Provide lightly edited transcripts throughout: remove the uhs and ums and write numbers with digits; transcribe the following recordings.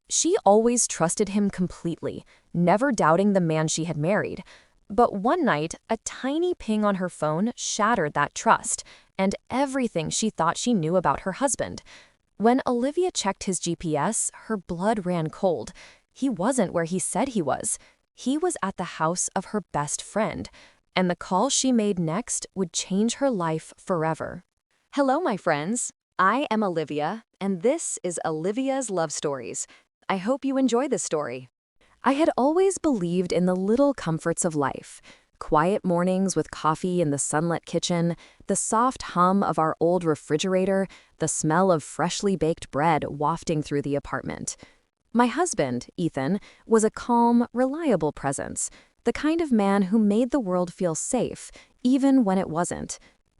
She always trusted him completely, never doubting the man she had married. But one night, a tiny ping on her phone shattered that trust and everything she thought she knew about her husband. When Olivia checked his GPS, her blood ran cold. He wasn't where he said he was. He was at the house of her best friend, and the call she made next would change her life forever. Hello, my friends. I am Olivia, and this is Olivia's Love Stories. I hope you enjoy this story. I had always believed in the little comforts of life. Quiet mornings with coffee in the sunlit kitchen, the soft hum of our old refrigerator, the smell of freshly baked bread wafting through the apartment. My husband, Ethan, was a calm, reliable presence, the kind of man who made the world feel safe, even when it wasn't.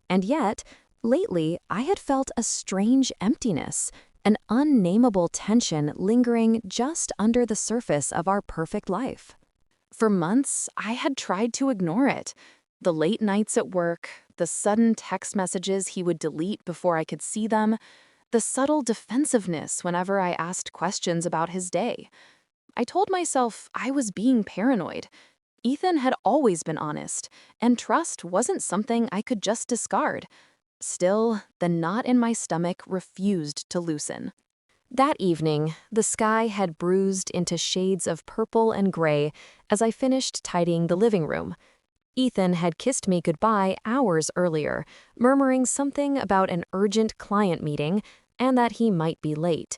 And yet, lately, I had felt a strange emptiness, an unnameable tension lingering just under the surface of our perfect life. For months, I had tried to ignore it. The late nights at work, the sudden text messages he would delete before I could see them, the subtle defensiveness whenever I asked questions about his day. I told myself I was being paranoid. Ethan had always been honest, and trust wasn't something I could just discard. Still, the knot in my stomach refused to loosen. That evening, the sky had bruised into shades of purple and gray as I finished tidying the living room. Ethan had kissed me goodbye hours earlier, murmuring something about an urgent client meeting and that he might be late.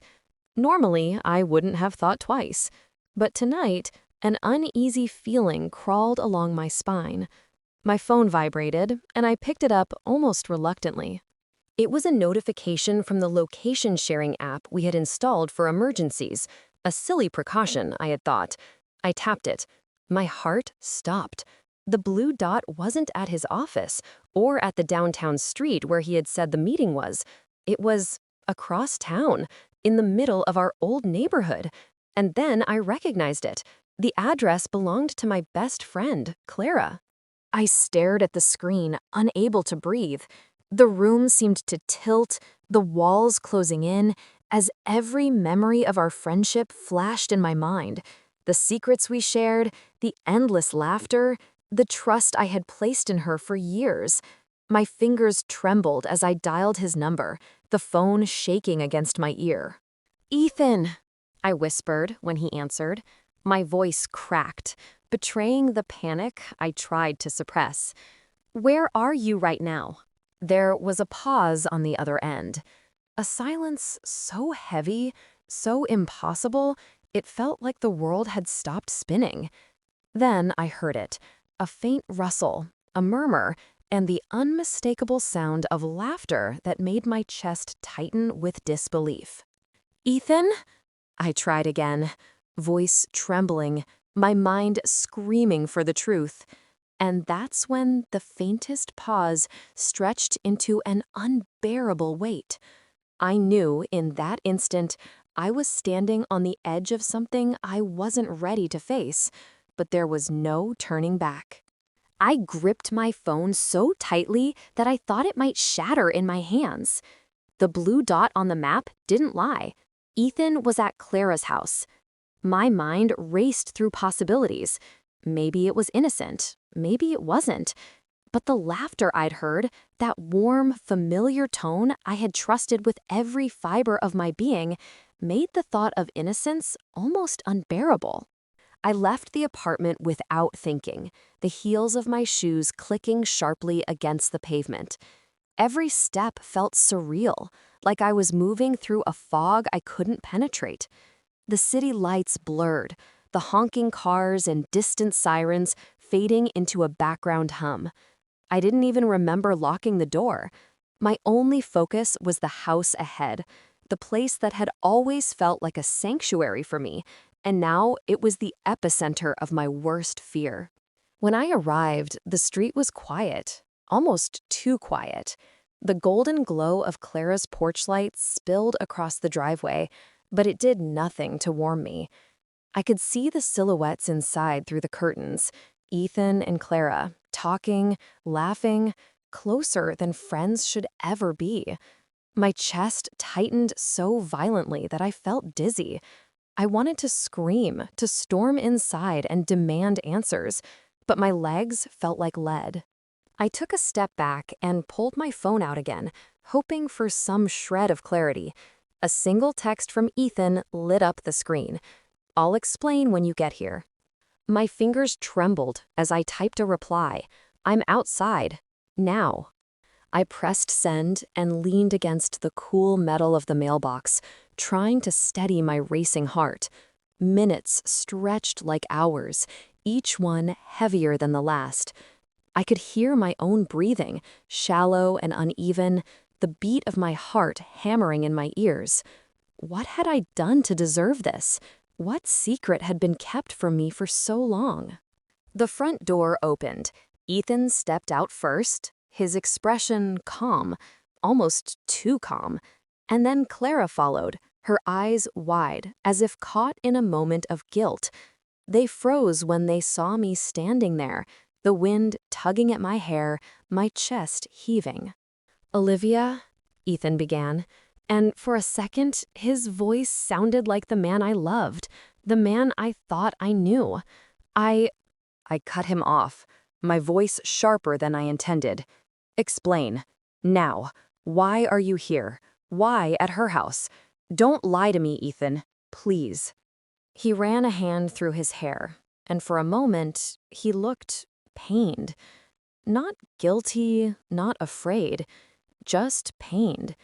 Normally, I wouldn't have thought twice, but tonight, an uneasy feeling crawled along my spine. My phone vibrated, and I picked it up almost reluctantly. It was a notification from the location-sharing app we had installed for emergencies, a silly precaution, I had thought. I tapped it. My heart stopped. The blue dot wasn't at his office or at the downtown street where he had said the meeting was. It was across town, in the middle of our old neighborhood. And then I recognized it. The address belonged to my best friend, Clara. I stared at the screen, unable to breathe. The room seemed to tilt, the walls closing in, as every memory of our friendship flashed in my mind. The secrets we shared, the endless laughter, the trust I had placed in her for years. My fingers trembled as I dialed his number, the phone shaking against my ear. "Ethan," I whispered when he answered. My voice cracked, betraying the panic I tried to suppress. "Where are you right now?" There was a pause on the other end. A silence so heavy, so impossible, it felt like the world had stopped spinning. Then I heard it, a faint rustle, a murmur, and the unmistakable sound of laughter that made my chest tighten with disbelief. "Ethan?" I tried again, voice trembling, my mind screaming for the truth. And that's when the faintest pause stretched into an unbearable weight. I knew in that instant I was standing on the edge of something I wasn't ready to face, but there was no turning back. I gripped my phone so tightly that I thought it might shatter in my hands. The blue dot on the map didn't lie. Ethan was at Clara's house. My mind raced through possibilities. Maybe it was innocent, maybe it wasn't. But the laughter I'd heard, that warm, familiar tone I had trusted with every fiber of my being, made the thought of innocence almost unbearable. I left the apartment without thinking, the heels of my shoes clicking sharply against the pavement. Every step felt surreal, like I was moving through a fog I couldn't penetrate. The city lights blurred, the honking cars and distant sirens fading into a background hum. I didn't even remember locking the door. My only focus was the house ahead, the place that had always felt like a sanctuary for me, and now it was the epicenter of my worst fear. When I arrived, the street was quiet, almost too quiet. The golden glow of Clara's porch light spilled across the driveway, but it did nothing to warm me. I could see the silhouettes inside through the curtains, Ethan and Clara, talking, laughing, closer than friends should ever be. My chest tightened so violently that I felt dizzy. I wanted to scream, to storm inside and demand answers, but my legs felt like lead. I took a step back and pulled my phone out again, hoping for some shred of clarity. A single text from Ethan lit up the screen. "I'll explain when you get here." My fingers trembled as I typed a reply. "I'm outside. Now." I pressed send and leaned against the cool metal of the mailbox, trying to steady my racing heart. Minutes stretched like hours, each one heavier than the last. I could hear my own breathing, shallow and uneven, the beat of my heart hammering in my ears. What had I done to deserve this? What secret had been kept from me for so long? The front door opened. Ethan stepped out first, his expression calm, almost too calm. And then Clara followed, her eyes wide, as if caught in a moment of guilt. They froze when they saw me standing there, the wind tugging at my hair, my chest heaving. "Olivia," Ethan began, and for a second, his voice sounded like the man I loved, the man I thought I knew. I cut him off, my voice sharper than I intended. "Explain. Now. Why are you here? Why at her house? Don't lie to me, Ethan. Please." He ran a hand through his hair, and for a moment, he looked pained. Not guilty, not afraid, just pained.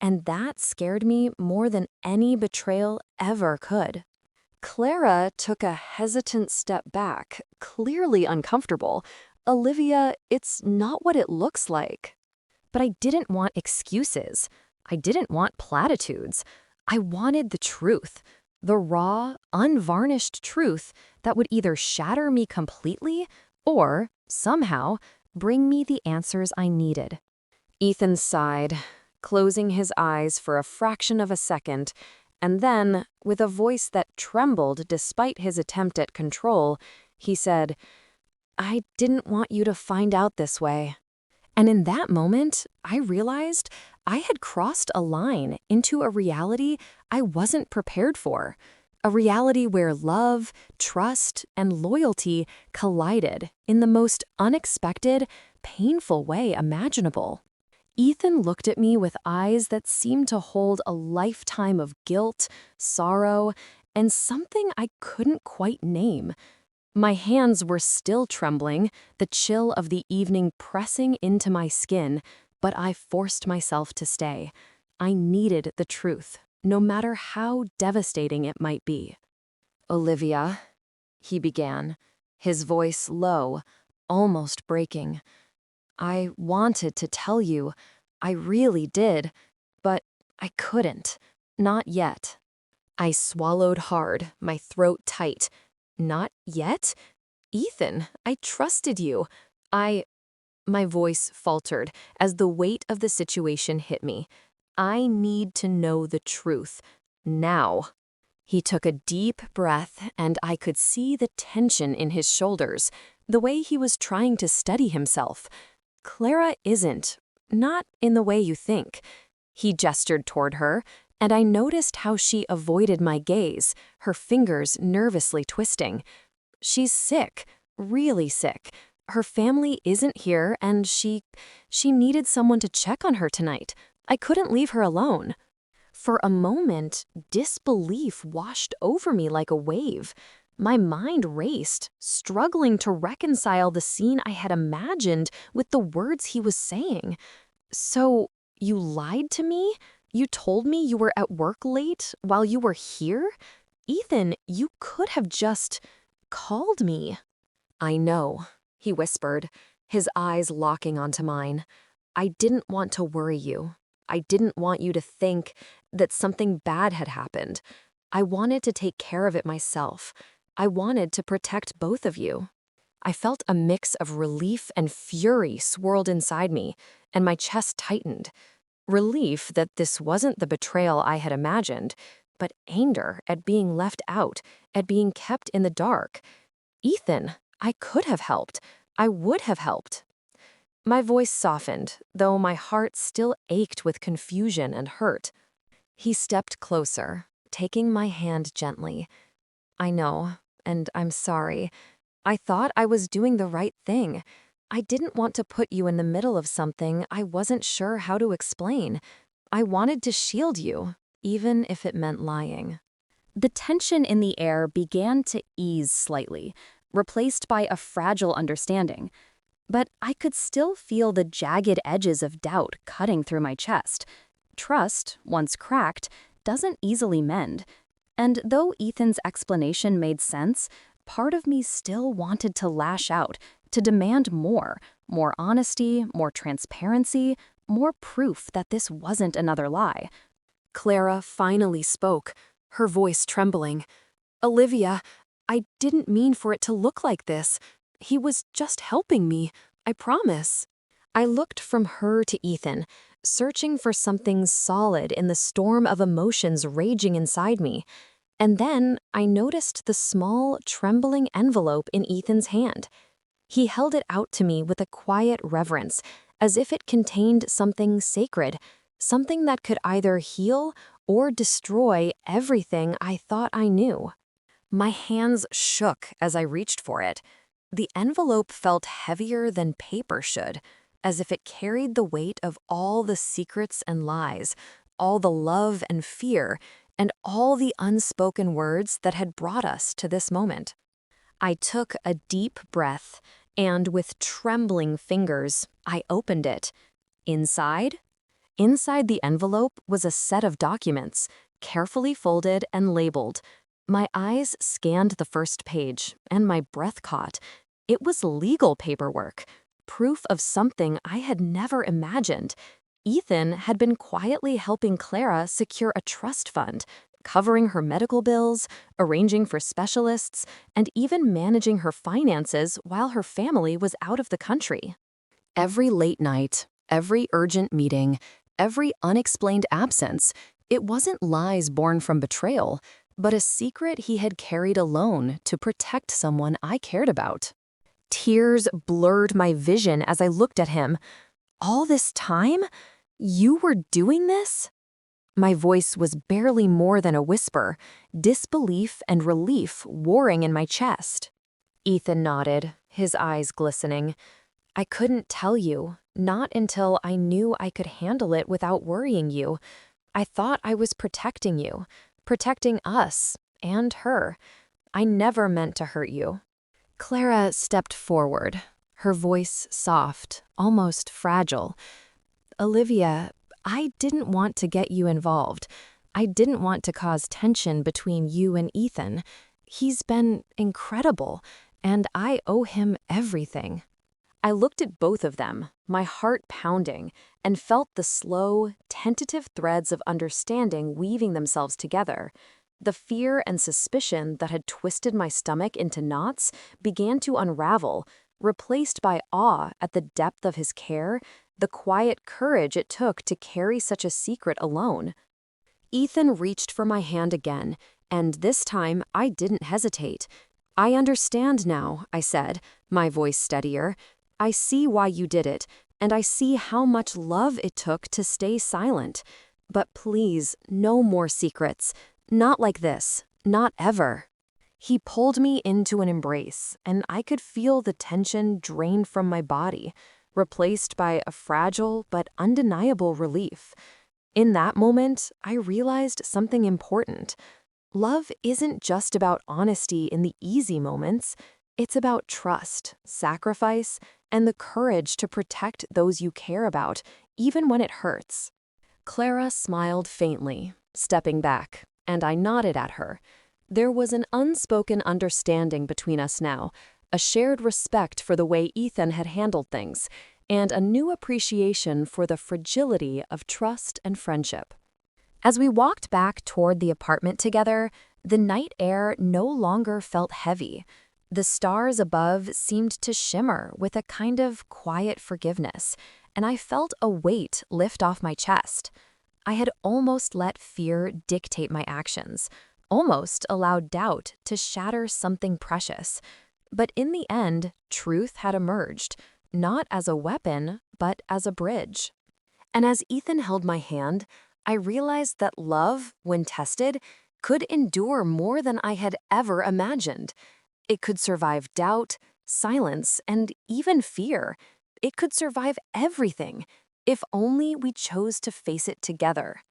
And that scared me more than any betrayal ever could. Clara took a hesitant step back, clearly uncomfortable. "Olivia, it's not what it looks like." But I didn't want excuses. I didn't want platitudes. I wanted the truth. The raw, unvarnished truth that would either shatter me completely or, somehow, bring me the answers I needed. Ethan sighed, closing his eyes for a fraction of a second, and then, with a voice that trembled despite his attempt at control, he said, "I didn't want you to find out this way." And in that moment, I realized I had crossed a line into a reality I wasn't prepared for. A reality where love, trust, and loyalty collided in the most unexpected, painful way imaginable. Ethan looked at me with eyes that seemed to hold a lifetime of guilt, sorrow, and something I couldn't quite name. My hands were still trembling, the chill of the evening pressing into my skin, but I forced myself to stay. I needed the truth, no matter how devastating it might be. "Olivia," he began, his voice low, almost breaking. "I wanted to tell you, I really did, but I couldn't, not yet." I swallowed hard, my throat tight. "Not yet? Ethan, I trusted you. My voice faltered as the weight of the situation hit me. "I need to know the truth. Now." He took a deep breath, and I could see the tension in his shoulders, the way he was trying to steady himself. "Clara isn't. Not in the way you think." He gestured toward her, and I noticed how she avoided my gaze, her fingers nervously twisting. "She's sick, really sick. Her family isn't here, and she needed someone to check on her tonight. I couldn't leave her alone." For a moment, disbelief washed over me like a wave. My mind raced, struggling to reconcile the scene I had imagined with the words he was saying. "So, you lied to me? You told me you were at work late while you were here? Ethan, you could have just called me." "I know," he whispered, his eyes locking onto mine. "I didn't want to worry you. I didn't want you to think that something bad had happened. I wanted to take care of it myself. I wanted to protect both of you." I felt a mix of relief and fury swirled inside me, and my chest tightened. Relief that this wasn't the betrayal I had imagined, but anger at being left out, at being kept in the dark. "Ethan, I could have helped. I would have helped." My voice softened, though my heart still ached with confusion and hurt. He stepped closer, taking my hand gently. I know, and I'm sorry. I thought I was doing the right thing. I didn't want to put you in the middle of something I wasn't sure how to explain. I wanted to shield you, even if it meant lying. The tension in the air began to ease slightly, replaced by a fragile understanding. But I could still feel the jagged edges of doubt cutting through my chest. Trust, once cracked, doesn't easily mend. And though Ethan's explanation made sense, part of me still wanted to lash out, to demand more honesty, more transparency, more proof that this wasn't another lie. Clara finally spoke, her voice trembling. "Olivia, I didn't mean for it to look like this. He was just helping me, I promise." I looked from her to Ethan, searching for something solid in the storm of emotions raging inside me. And then I noticed the small, trembling envelope in Ethan's hand. He held it out to me with a quiet reverence, as if it contained something sacred, something that could either heal or destroy everything I thought I knew. My hands shook as I reached for it. The envelope felt heavier than paper should, as if it carried the weight of all the secrets and lies, all the love and fear, and all the unspoken words that had brought us to this moment. I took a deep breath, and with trembling fingers, I opened it. Inside? Inside the envelope was a set of documents, carefully folded and labeled. My eyes scanned the first page, and my breath caught. It was legal paperwork, proof of something I had never imagined. Ethan had been quietly helping Clara secure a trust fund, covering her medical bills, arranging for specialists, and even managing her finances while her family was out of the country. Every late night, every urgent meeting, every unexplained absence, it wasn't lies born from betrayal, but a secret he had carried alone to protect someone I cared about. Tears blurred my vision as I looked at him. "All this time? You were doing this?" My voice was barely more than a whisper, disbelief and relief warring in my chest. Ethan nodded, his eyes glistening. "I couldn't tell you, not until I knew I could handle it without worrying you. I thought I was protecting you, protecting us and her. I never meant to hurt you." Clara stepped forward, her voice soft, almost fragile. "Olivia, I didn't want to get you involved. I didn't want to cause tension between you and Ethan. He's been incredible, and I owe him everything." I looked at both of them, my heart pounding, and felt the slow, tentative threads of understanding weaving themselves together. The fear and suspicion that had twisted my stomach into knots began to unravel, replaced by awe at the depth of his care, the quiet courage it took to carry such a secret alone. Ethan reached for my hand again, and this time I didn't hesitate. "I understand now," I said, my voice steadier. "I see why you did it, and I see how much love it took to stay silent. But please, no more secrets. Not like this. Not ever." He pulled me into an embrace, and I could feel the tension drain from my body, replaced by a fragile but undeniable relief. In that moment, I realized something important. Love isn't just about honesty in the easy moments. It's about trust, sacrifice, and the courage to protect those you care about, even when it hurts. Clara smiled faintly, stepping back, and I nodded at her. There was an unspoken understanding between us now, a shared respect for the way Ethan had handled things, and a new appreciation for the fragility of trust and friendship. As we walked back toward the apartment together, the night air no longer felt heavy. The stars above seemed to shimmer with a kind of quiet forgiveness, and I felt a weight lift off my chest. I had almost let fear dictate my actions, almost allowed doubt to shatter something precious. But in the end, truth had emerged, not as a weapon, but as a bridge. And as Ethan held my hand, I realized that love, when tested, could endure more than I had ever imagined. It could survive doubt, silence, and even fear. It could survive everything, if only we chose to face it together.